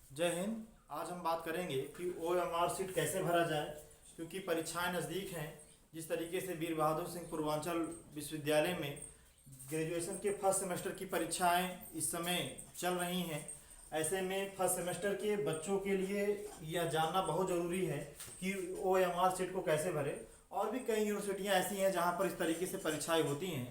जय हिंद। आज हम बात करेंगे कि OMR सीट कैसे भरा जाए, क्योंकि परीक्षाएं नज़दीक हैं। जिस तरीके से वीर बहादुर सिंह पूर्वांचल विश्वविद्यालय में ग्रेजुएशन के फर्स्ट सेमेस्टर की परीक्षाएं इस समय चल रही हैं, ऐसे में फर्स्ट सेमेस्टर के बच्चों के लिए यह जानना बहुत ज़रूरी है कि OMR सीट को कैसे भरें। और भी कई यूनिवर्सिटियाँ ऐसी हैं जहाँ पर इस तरीके से परीक्षाएँ होती हैं।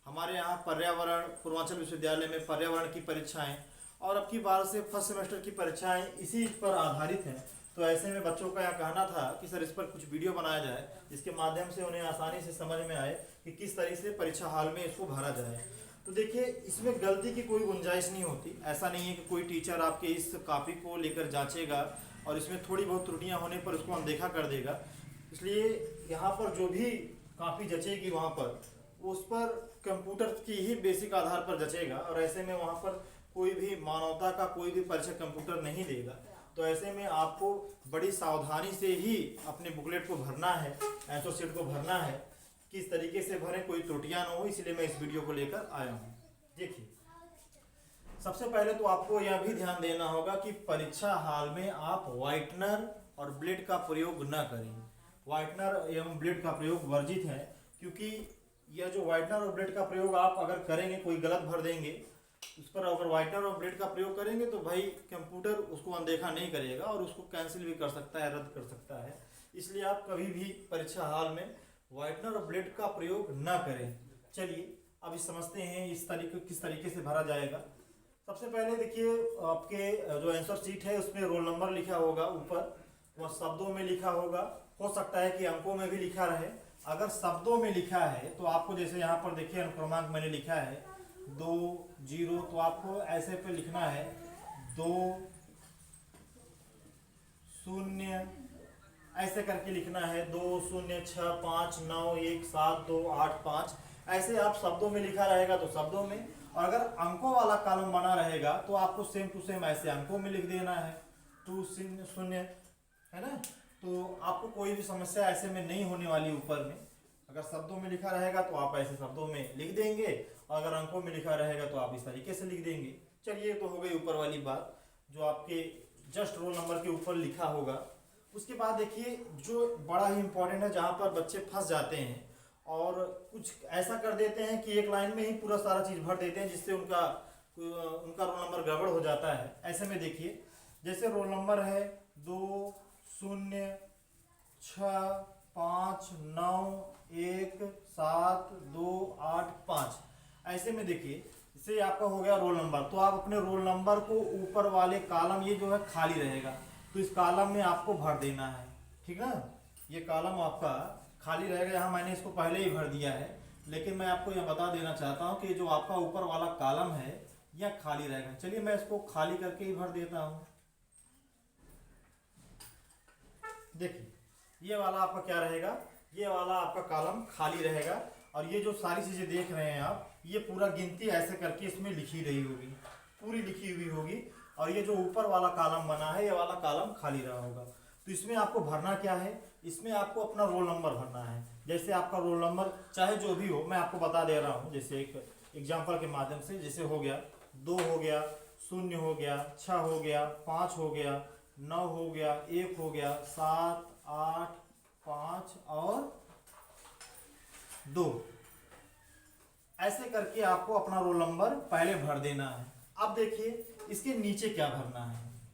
हमारे यहाँ पर्यावरण पूर्वांचल विश्वविद्यालय में पर्यावरण की परीक्षाएं और अब की बार से फर्स्ट सेमेस्टर की परीक्षाएं इसी पर आधारित हैं। तो ऐसे में बच्चों का यह कहना था कि सर इस पर कुछ वीडियो बनाया जाए, जिसके माध्यम से उन्हें आसानी से समझ में आए कि किस तरीके से परीक्षा हॉल में इसको भरा जाए। तो देखिए, इसमें गलती की कोई गुंजाइश नहीं होती। ऐसा नहीं है कि कोई टीचर आपके इस कॉपी को लेकर जांचेगा और इसमें थोड़ी बहुत त्रुटियां होने पर उसको अनदेखा कर देगा। इसलिए यहाँ पर जो भी कॉपी जचेगी वहाँ पर उस पर कंप्यूटर की ही बेसिक आधार पर जचेगा, और ऐसे में वहाँ पर कोई भी मानवता का कोई भी परीक्षा कंप्यूटर नहीं देगा। तो ऐसे में आपको बड़ी सावधानी से ही अपने बुकलेट को भरना है, आंसर शीट को भरना है। किस तरीके से भरें, कोई त्रुटियां ना हो, इसलिए मैं इस वीडियो को लेकर आया हूँ। देखिए, सबसे पहले तो आपको यह भी ध्यान देना होगा कि परीक्षा हॉल में आप व्हाइटनर और ब्लेड का प्रयोग न करें। व्हाइटनर एवं ब्लेड का प्रयोग वर्जित है, क्योंकि यह जो व्हाइटनर और ब्लेड का प्रयोग आप अगर करेंगे, कोई गलत भर देंगे उस पर, अगर व्हाइटनर और ब्लेड का प्रयोग करेंगे तो भाई कंप्यूटर उसको अनदेखा नहीं करेगा और उसको कैंसिल भी कर सकता है, रद्द कर सकता है। इसलिए आप कभी भी परीक्षा हॉल में व्हाइटनर और ब्लेड का प्रयोग न करें। चलिए अब इस समझते हैं इस तरीके किस तरीके से भरा जाएगा। सबसे पहले देखिए, आपके जो आंसर शीट है उसमें रोल नंबर लिखा होगा ऊपर, वह शब्दों में लिखा होगा। हो सकता है कि अंकों में भी लिखा रहे। अगर शब्दों में लिखा है तो आपको, जैसे यहाँ पर देखिए अनुक्रमांक मैंने लिखा है 2 0, तो आपको ऐसे पे लिखना है 2 0, ऐसे करके लिखना है 2 0 6 5 9 1 7 2 8 5। ऐसे आप शब्दों में लिखा रहेगा तो शब्दों में, और अगर अंकों वाला कॉलम बना रहेगा तो आपको सेम टू सेम ऐसे अंकों में लिख देना है 2 0, है ना। तो आपको कोई भी समस्या ऐसे में नहीं होने वाली। ऊपर में अगर शब्दों में लिखा रहेगा तो आप ऐसे शब्दों में लिख देंगे, और अगर अंकों में लिखा रहेगा तो आप इस तरीके से लिख देंगे। चलिए, तो हो गई ऊपर वाली बात जो आपके जस्ट रोल नंबर के ऊपर लिखा होगा। उसके बाद देखिए, जो बड़ा ही इंपॉर्टेंट है, जहाँ पर बच्चे फंस जाते हैं और कुछ ऐसा कर देते हैं कि एक लाइन में ही पूरा सारा चीज़ भर देते हैं, जिससे उनका रोल नंबर गड़बड़ हो जाता है। ऐसे में देखिए, जैसे रोल नंबर है 2 0 6 5 9 1 7 2 8 5। ऐसे में देखिए, इससे आपका हो गया रोल नंबर। तो आप अपने रोल नंबर को ऊपर वाले कॉलम, ये जो है खाली रहेगा, तो इस कॉलम में आपको भर देना है, ठीक ना। ये कॉलम आपका खाली रहेगा, यहाँ मैंने इसको पहले ही भर दिया है, लेकिन मैं आपको यह बता देना चाहता हूँ कि जो आपका ऊपर वाला कॉलम है यह खाली रहेगा। चलिए मैं इसको खाली करके ही भर देता हूँ। देखिए, ये वाला आपका क्या रहेगा, ये वाला आपका कॉलम खाली रहेगा, और ये जो सारी चीज़ें देख रहे हैं आप, ये पूरा गिनती ऐसे करके इसमें लिखी रही होगी, पूरी लिखी हुई होगी, और ये जो ऊपर वाला कॉलम बना है ये वाला कॉलम खाली रहा होगा। तो इसमें आपको भरना क्या है, इसमें आपको अपना रोल नंबर भरना है। जैसे आपका रोल नंबर चाहे जो भी हो, मैं आपको बता दे रहा हूँ, जैसे एक एग्जाम्पल के माध्यम से। जैसे हो गया 2 हो गया, 0 हो गया, 6 हो गया, 5 हो गया, 9 हो गया, 1 हो गया, 7 8 5 और 2। ऐसे करके आपको अपना रोल नंबर पहले भर देना है। अब देखिए, इसके नीचे क्या भरना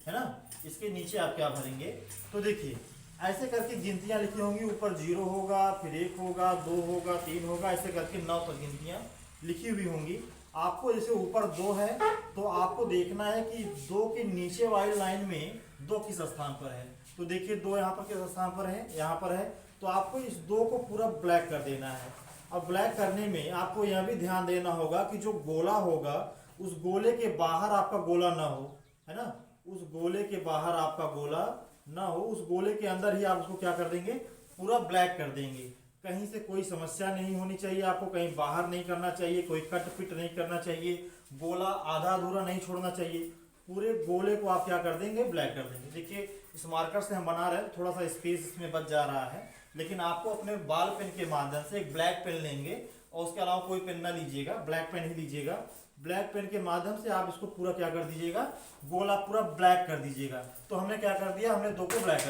है ना। इसके नीचे आप क्या भरेंगे, तो देखिए ऐसे करके गिनतियां लिखी होंगी। ऊपर 0 होगा, फिर 1 होगा, 2 होगा, 3 होगा, ऐसे करके 9 तक गिनतियां लिखी हुई होंगी। आपको जैसे ऊपर 2 है तो आपको देखना है कि 2 के नीचे वाली लाइन में 2 किस स्थान पर है। तो देखिए 2 यहाँ पर किस स्थान पर है, यहाँ पर है। तो आपको इस 2 को पूरा ब्लैक कर देना है। अब ब्लैक करने में आपको यह भी ध्यान देना होगा कि जो गोला होगा उस गोले के बाहर आपका गोला ना हो, है ना। उस गोले के बाहर आपका गोला ना हो, उस गोले के अंदर ही आप उसको क्या कर देंगे, पूरा ब्लैक कर देंगे। कहीं से कोई समस्या नहीं होनी चाहिए, आपको कहीं बाहर नहीं करना चाहिए, कोई कट पिट नहीं करना चाहिए, गोला आधा अधूरा नहीं छोड़ना चाहिए। पूरे गोले को आप क्या कर देंगे, ब्लैक कर देंगे। देखिए, इस मार्कर से हम बना रहे हैं, थोड़ा सा स्पेस इसमें बच जा रहा है, लेकिन आपको अपने बाल पेन के माध्यम से एक ब्लैक पेन लेंगे, और उसके अलावा कोई पेन ना लीजिएगा, ब्लैक पेन ही लीजिएगा। ब्लैक पेन के माध्यम से आप इसको पूरा क्या कर दीजिएगा, गोला पूरा ब्लैक कर दीजिएगा। तो हमने क्या कर दिया, हमने 2 को ब्लैक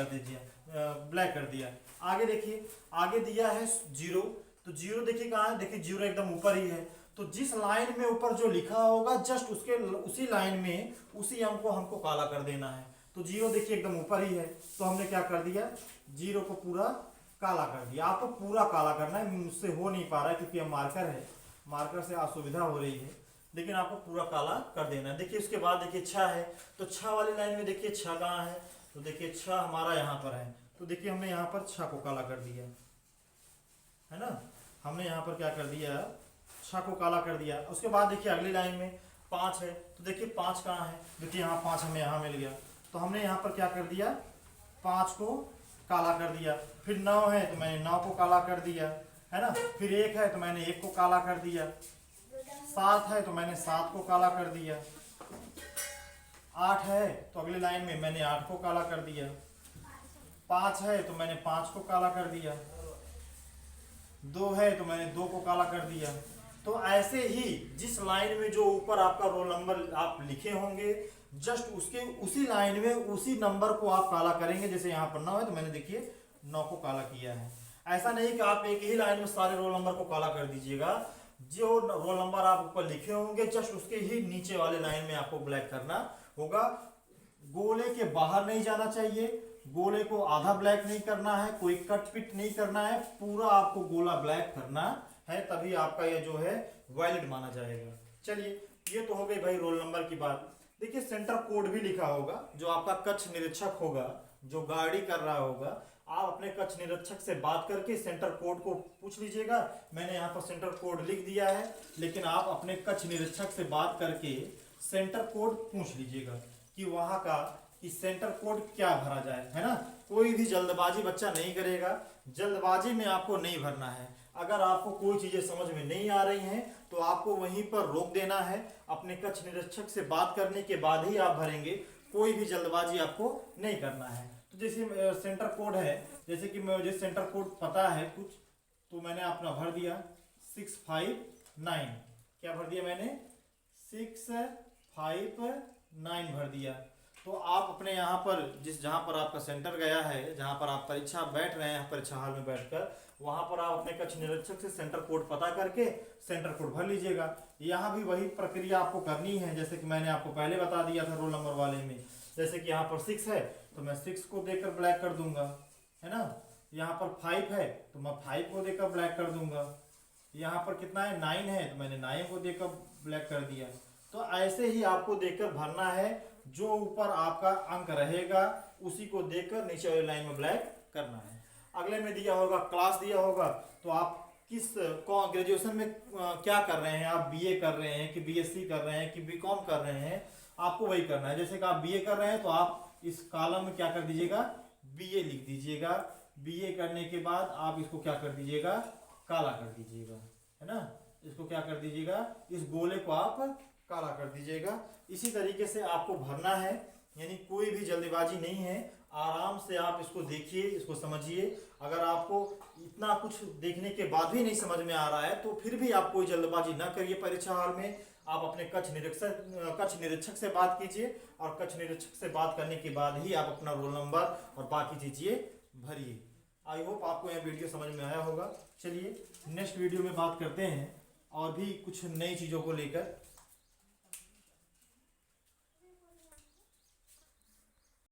कर दिया। आगे देखिए, आगे दिया है 0, तो 0 देखिए कहाँ है, देखिए 0 एकदम ऊपर ही है। तो जिस लाइन में ऊपर जो लिखा होगा जस्ट उसी लाइन में उसी अंक को हमको काला कर देना है। तो 0 देखिए एकदम ऊपर ही है, तो हमने क्या कर दिया, 0 को पूरा काला कर दिया। आपको पूरा काला करना है, मुझसे हो नहीं पा रहा है क्योंकि अब मार्कर है, मार्कर से असुविधा हो रही है, लेकिन आपको पूरा काला कर देना है। देखिए उसके बाद देखिए 6 है, तो 6 वाली लाइन में देखिए 6 कहाँ है, तो देखिए 6 हमारा यहाँ पर है। तो देखिए हमने यहाँ पर 6 को काला कर दिया है ना, हमने यहाँ पर क्या कर दिया, 6 को काला कर दिया। उसके बाद देखिए अगली लाइन में 5 है, तो देखिए 5 कहाँ है, देखिए यहाँ 5 हमें यहाँ मिल गया। तो हमने यहाँ पर क्या कर दिया, 5 को काला कर दिया। फिर 9 है तो मैंने 9 को काला कर दिया, है ना। फिर 1 है तो मैंने 1 को काला कर दिया। 7 है तो मैंने 7 को काला कर दिया। 8 है तो अगली लाइन में मैंने 8 को काला कर दिया। 5 है तो मैंने 5 को काला कर दिया। 2 है तो मैंने 2 को काला कर दिया। तो ऐसे ही जिस लाइन में जो ऊपर आपका रोल नंबर आप लिखे होंगे जस्ट उसके उसी लाइन में उसी नंबर को आप काला करेंगे। जैसे यहाँ पर 9 है तो मैंने देखिए 9 को काला किया है। ऐसा नहीं कि आप एक ही लाइन में सारे रोल नंबर को काला कर दीजिएगा, जो रोल नंबर आप ऊपर लिखे होंगे जस्ट उसके ही नीचे वाले लाइन में आपको ब्लैक करना होगा। गोले के बाहर नहीं जाना चाहिए, गोले को आधा ब्लैक नहीं करना है, कोई कट पिट नहीं करना है, पूरा आपको गोला ब्लैक करना है, तभी आपका ये जो है वैलिड माना जाएगा। चलिए ये तो हो गई भाई रोल नंबर की बात। देखिए सेंटर कोड भी लिखा होगा, जो आपका कक्ष निरीक्षक होगा, जो गाड़ी कर रहा होगा, आप अपने कक्ष निरीक्षक से बात करके सेंटर कोड को पूछ लीजिएगा। मैंने यहाँ पर सेंटर कोड लिख दिया है, लेकिन आप अपने कक्ष निरीक्षक से बात करके सेंटर कोड पूछ लीजिएगा कि वहाँ का कि सेंटर कोड क्या भरा जाए, है ना। कोई भी जल्दबाजी बच्चा नहीं करेगा, जल्दबाजी में आपको नहीं भरना है। अगर आपको कोई चीजें समझ में नहीं आ रही हैं तो आपको वहीं पर रोक देना है, अपने कक्ष निरीक्षक से बात करने के बाद ही आप भरेंगे, कोई भी जल्दबाजी आपको नहीं करना है। तो जैसे सेंटर कोड है, जैसे कि मुझे सेंटर कोड पता है कुछ, तो मैंने अपना भर दिया 659। क्या भर दिया मैंने, 659 भर दिया। तो आप अपने यहाँ पर जहाँ पर आपका सेंटर गया है, जहाँ पर आप परीक्षा बैठ रहे हैं, परीक्षा हॉल में बैठकर, वहाँ पर आप अपने कक्ष निरीक्षक से सेंटर कोड पता करके सेंटर कोड भर लीजिएगा। यहाँ भी वही प्रक्रिया आपको करनी है, जैसे कि मैंने आपको पहले बता दिया था रोल नंबर वाले में। जैसे कि यहाँ पर 6 है तो मैं 6 को देकर ब्लैक कर दूंगा, है ना। यहाँ पर 5 है तो मैं 5 को देकर ब्लैक कर दूंगा। यहाँ पर कितना है, 9 है तो मैंने 9 को देकर ब्लैक कर दिया। तो ऐसे ही आपको देकर भरना है, जो ऊपर आपका अंक रहेगा उसी को देकर नीचे वाली लाइन में ब्लैक करना है। अगले में दिया होगा क्लास दिया होगा, तो आप किस ग्रेजुएशन में क्या कर रहे हैं, आप बीए कर रहे हैं कि बीएससी कर रहे हैं कि बीकॉम कर रहे हैं, आपको वही करना है। जैसे कि आप बीए कर रहे हैं तो आप इस कॉलम में क्या कर दीजिएगा, बीए लिख दीजिएगा। बीए करने के बाद आप इसको क्या कर दीजिएगा, काला कर दीजिएगा, है ना। इसको क्या कर दीजिएगा, इस गोले को आप काला कर दीजिएगा। इसी तरीके से आपको भरना है, यानी कोई भी जल्दबाजी नहीं है, आराम से आप इसको देखिए, इसको समझिए। अगर आपको इतना कुछ देखने के बाद भी नहीं समझ में आ रहा है तो फिर भी आप कोई जल्दबाजी ना करिए परीक्षा हॉल में। आप अपने कक्ष निरीक्षक से बात कीजिए, और कक्ष निरीक्षक से बात करने के बाद ही आप अपना रोल नंबर और बाकी चीज़ें भरिए। आई होप आपको यह वीडियो समझ में आया होगा। चलिए नेक्स्ट वीडियो में बात करते हैं और भी कुछ नई चीज़ों को लेकर।